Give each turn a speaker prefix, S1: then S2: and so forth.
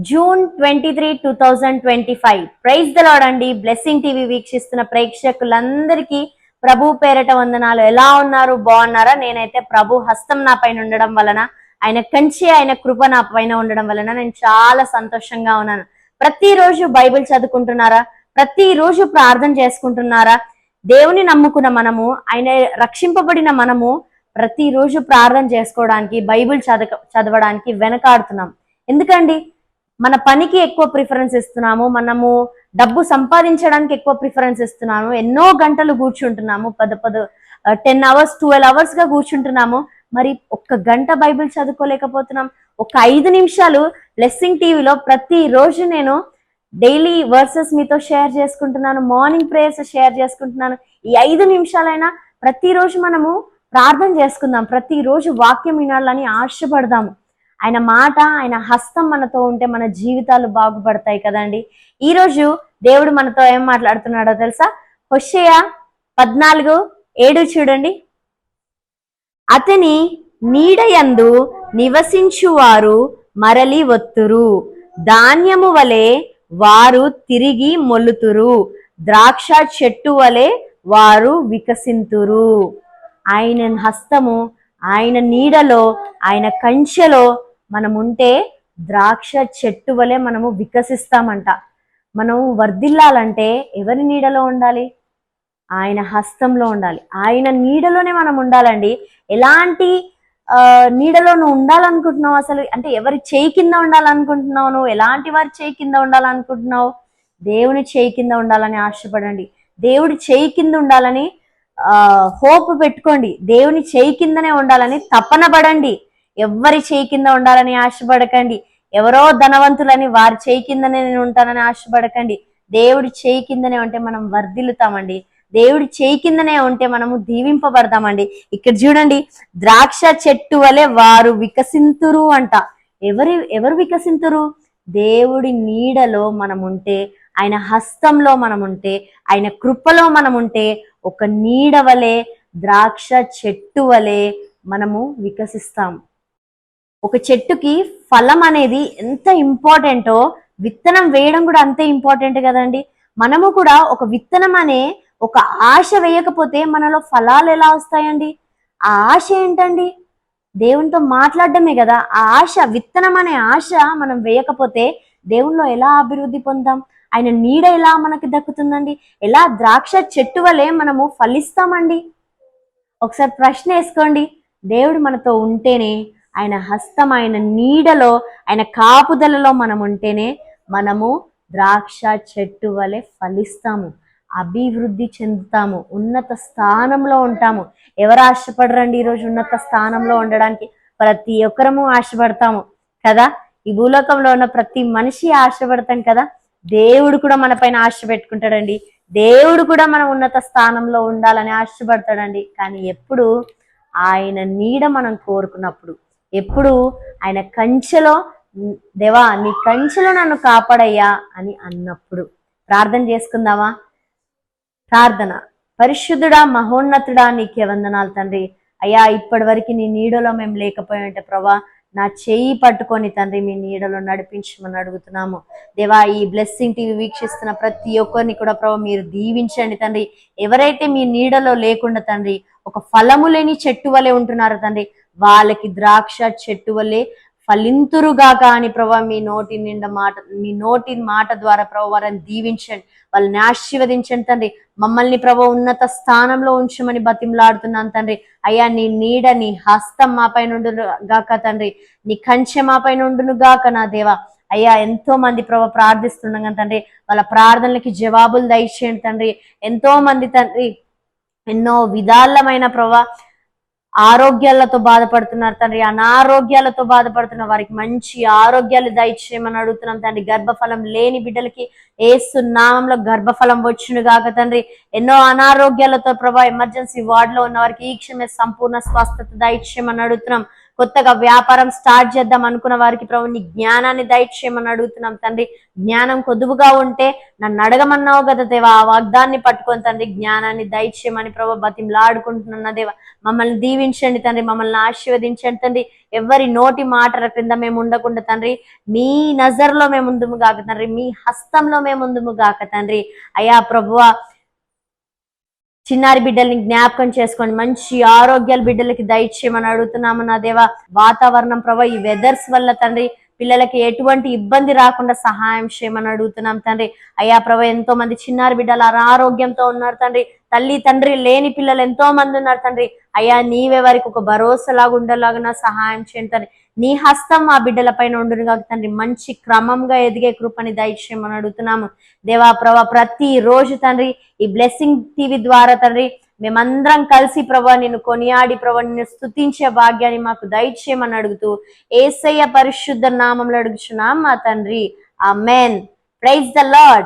S1: June 23, 2025. Praise the lord అండి. Blessing TV వీక్షిస్తున్న ప్రేక్షకులందరికీ ప్రభు పేరట వందనాలు. ఎలా ఉన్నారు? బాగున్నారా? నేనైతే ప్రభు హస్తం నా పైన ఉండడం వలన, ఆయన కంచి, ఆయన కృప నా పైన ఉండడం వలన నేను చాలా సంతోషంగా ఉన్నాను. ప్రతిరోజు బైబిల్ చదువుకుంటున్నారా? ప్రతిరోజు ప్రార్థన చేసుకుంటున్నారా? దేవుని నమ్ముకున్న మనము, ఆయన రక్షింపబడిన మనము ప్రతిరోజు ప్రార్థన చేసుకోవడానికి, బైబిల్ చదవడానికి వెనకాడుతున్నాం. ఎందుకండి? మన పనికి ఎక్కువ ప్రిఫరెన్స్ ఇస్తున్నాము, మనము డబ్బు సంపాదించడానికి ఎక్కువ ప్రిఫరెన్స్ ఇస్తున్నాము, ఎన్నో గంటలు కూర్చుంటున్నాము, 10 hours 12 hours గా కూర్చుంటున్నాము. మరి ఒక్క గంట బైబిల్ చదువుకోలేకపోతున్నాం. ఒక 5 నిమిషాలు బ్లెస్సింగ్ టీవీలో ప్రతిరోజు నేను డైలీ వర్సెస్ మీతో షేర్ చేసుకుంటున్నాను, మార్నింగ్ ప్రేయర్స్ షేర్ చేసుకుంటున్నాను. ఈ 5 నిమిషాలైనా ప్రతిరోజు మనము ప్రార్థన చేసుకుందాం, ప్రతిరోజు వాక్యం వినాలని ఆశపడదాము. ఆయన మాట, ఆయన హస్తం మనతో ఉంటే మన జీవితాలు బాగుపడతాయి కదండి. ఈరోజు దేవుడు మనతో ఏం మాట్లాడుతున్నాడో తెలుసా? హోషేయ 14:7 చూడండి. అతని నీడయందు నివసించువారు మరలి వత్తురు, ధాన్యము వలె వారు తిరిగి మొల్లుతురు, ద్రాక్ష చెట్టు వలె వారు వికసింతురు. ఆయన హస్తము, ఆయన నీడలో, ఆయన కంచెలో మనం ఉంటే ద్రాక్ష చెట్టు వలె మనము వికసిస్తామంట. మనం వర్ధిల్లాలంటే ఎవరి నీడలో ఉండాలి? ఆయన హస్తంలో ఉండాలి. ఆయన నీడలోనే మనం ఉండాలండి. ఎలాంటి నీడలో నువ్వు ఉండాలనుకుంటున్నావు? అసలు అంటే ఎవరి చేయి కింద ఉండాలనుకుంటున్నావు? నువ్వు ఎలాంటి వారి చేయి కింద ఉండాలనుకుంటున్నావు? దేవుని చేయి కింద ఉండాలని ఆశపడండి. దేవుడి చేయి కింద ఉండాలని హోప్ పెట్టుకోండి. దేవుని చేయి కిందనే ఉండాలని తపన పడండి. ఎవరి చేయి కింద ఉండాలని ఆశపడకండి. ఎవరో ధనవంతులని వారి చేయి కిందనే నేను ఉంటానని ఆశపడకండి. దేవుడి చేయి కిందనే ఉంటే మనం వర్ధిల్లుతామండి. దేవుడి చేయి కిందనే ఉంటే మనము దీవింపబడతామండి. ఇక్కడ చూడండి, ద్రాక్ష చెట్టు వలె వారు వికసింతురు అంట. ఎవరు వికసింతురు? దేవుడి నీడలో మనం ఉంటే, ఆయన హస్తంలో మనం ఉంటే, ఆయన కృపలో మనం ఉంటే, ఒక నీడ వలె, ద్రాక్ష చెట్టు వలె మనము వికసిస్తాం. ఒక చెట్టుకి ఫలం అనేది ఎంత ఇంపార్టెంటో విత్తనం వేయడం కూడా అంతే ఇంపార్టెంట్ కదండి. మనము కూడా ఒక విత్తనం అనే ఒక ఆశ వేయకపోతే మనలో ఫలాలు ఎలా వస్తాయండి? ఆ ఆశ ఏంటండి? దేవునితో మాట్లాడడమే కదా ఆ ఆశ. విత్తనం అనే ఆశ మనం వేయకపోతే దేవునిలో ఎలా అభివృద్ధి పొందాం? ఆయన నీడ ఎలా మనకి దక్కుతుందండి? ఎలా ద్రాక్ష చెట్టు వలె మనము ఫలిస్తామండి? ఒకసారి ప్రశ్న వేసుకోండి. దేవుడు మనతో ఉంటేనే, ఆయన హస్తం, ఆయన నీడలో, ఆయన కాపుదలలో మనం ఉంటేనే మనము ద్రాక్ష చెట్టు వలె ఫలిస్తాము, అభివృద్ధి చెందుతాము, ఉన్నత స్థానంలో ఉంటాము. ఎవరు ఆశపడరండి ఈరోజు ఉన్నత స్థానంలో ఉండడానికి? ప్రతి ఒక్కరము ఆశపడతాము కదా. ఈ భూలోకంలో ఉన్న ప్రతి మనిషి ఆశపడతాం కదా. దేవుడు కూడా మన పైన ఆశ పెట్టుకుంటాడండి. దేవుడు కూడా మనం ఉన్నత స్థానంలో ఉండాలని ఆశపడతాడండి. కానీ ఎప్పుడు ఆయన నీడ మనం కోరుకున్నప్పుడు, ఎప్పుడు ఆయన కంచెలో, దేవా నీ కంచెలో నన్ను కాపాడయ్యా అని అన్నప్పుడు. ప్రార్థన చేసుకుందామా? ప్రార్థన. పరిశుద్ధుడా, మహోన్నతుడా, నీకే వందనాలు తండ్రి. అయ్యా, ఇప్పటి వరకు నీ నీడలో మేము లేకపోయి ఉంటే ప్రభా, నా చెయ్యి పట్టుకొని తండ్రి మీ నీడలో నడిపించమని అడుగుతున్నాము. దేవా, ఈ బ్లెస్సింగ్ టీవీ వీక్షిస్తున్న ప్రతి ఒక్కరిని కూడా ప్రభా మీరు దీవించండి తండ్రి. ఎవరైతే మీ నీడలో లేకుండా తండ్రి ఒక ఫలము లేని చెట్టు వలె ఉంటున్నారో తండ్రి, వాళ్ళకి ద్రాక్ష చెట్టు వలె ఫలింతురుగాక అని ప్రభా మీ నోటి మాట ద్వారా ప్రభా వారిని దీవించండి, వాళ్ళని ఆశీర్వదించండి తండ్రి. మమ్మల్ని ప్రభా ఉన్నత స్థానంలో ఉంచమని బతిమలాడుతున్నాను తండ్రి. అయ్యా, నీ నీడ, నీ హస్తం మా పైన ఉండును గాక తండ్రి, నీ కంచె మా పైన ఉండును గాక నా దేవా. అయ్యా, ఎంతో మంది ప్రభా ప్రార్థిస్తుండగా తండ్రి వాళ్ళ ప్రార్థనలకి జవాబులు దయచేయండి తండ్రి. ఎంతో మంది తండ్రి ఎన్నో విధాలమైన ప్రభా ఆరోగ్యాలతో బాధపడుతున్నారు తండ్రి, అనారోగ్యాలతో బాధపడుతున్న వారికి మంచి ఆరోగ్యాలు దయచేయమని అడుగుతున్నాం తండ్రి. గర్భఫలం లేని బిడ్డలకి యేసు నామంలో గర్భఫలం వచ్చును గాక తండ్రి. ఎన్నో అనారోగ్యాలతో ప్రభా ఎమర్జెన్సీ వార్డులో ఉన్న వారికి ఈ క్షమే సంపూర్ణ స్వస్థత దయచేయమని అడుగుతున్నాం. కొత్తగా వ్యాపారం స్టార్ట్ చేద్దాం అనుకున్న వారికి ప్రభు నీ జ్ఞానాన్ని దయచేయమని అడుగుతున్నాం తండ్రి. జ్ఞానం కొద్దువుగా ఉంటే నన్ను అడగమన్నావు కదా దేవా, ఆ వాగ్దాన్ని పట్టుకొని తండ్రి జ్ఞానాన్ని దయచేయమని ప్రభు బతిమలాడుకుంటున్నా దేవా. మమ్మల్ని దీవించండి తండ్రి, మమ్మల్ని ఆశీర్వదించండి తండ్రి. ఎవరి నోటి మాటల క్రింద మేము ఉండకుండా తండ్రి, మీ నజర్లో మేము ముందుము గాక తండ్రి, మీ హస్తంలో మేము ముందుము గాక తండ్రి. అయ్యా ప్రభువా, చిన్నారి బిడ్డల్ని జ్ఞాపకం చేసుకోండి, మంచి ఆరోగ్యాలు బిడ్డలకి దయచేయమని అడుగుతున్నాము నా దేవా. వాతావరణం ప్రభా, ఈ వెదర్స్ వల్ల తండ్రి పిల్లలకి ఎటువంటి ఇబ్బంది రాకుండా సహాయం చేయమని అడుగుతున్నాం తండ్రి. అయ్యా ప్రభా, ఎంతో మంది చిన్నారి బిడ్డలు అనారోగ్యంతో ఉన్నారు తండ్రి. తల్లి తండ్రి లేని పిల్లలు ఎంతో మంది ఉన్నారు తండ్రి. అయ్యా నీవే వారికి ఒక భరోసాలాగా ఉండేలాగా సహాయం చేయండి తండ్రి. నీ హస్తం ఆ బిడ్డల పైన ఉండును కాక తండ్రి. మంచి క్రమంగా ఎదిగే కృపని దయచేయమని అడుగుతున్నాము దేవా ప్రభా. ప్రతి రోజు తండ్రి ఈ బ్లెస్సింగ్ టీవీ ద్వారా తండ్రి మేమందరం కలిసి ప్రభా నిన్ను కొనియాడి ప్రభా నిన్ను స్తుతించే భాగ్యాన్ని మాకు దయచేయమని అడుగుతూ యేసయ్య పరిశుద్ధ నామంలో అడుగుచున్నాం మా తండ్రి. ఆమేన్. Praise the lord.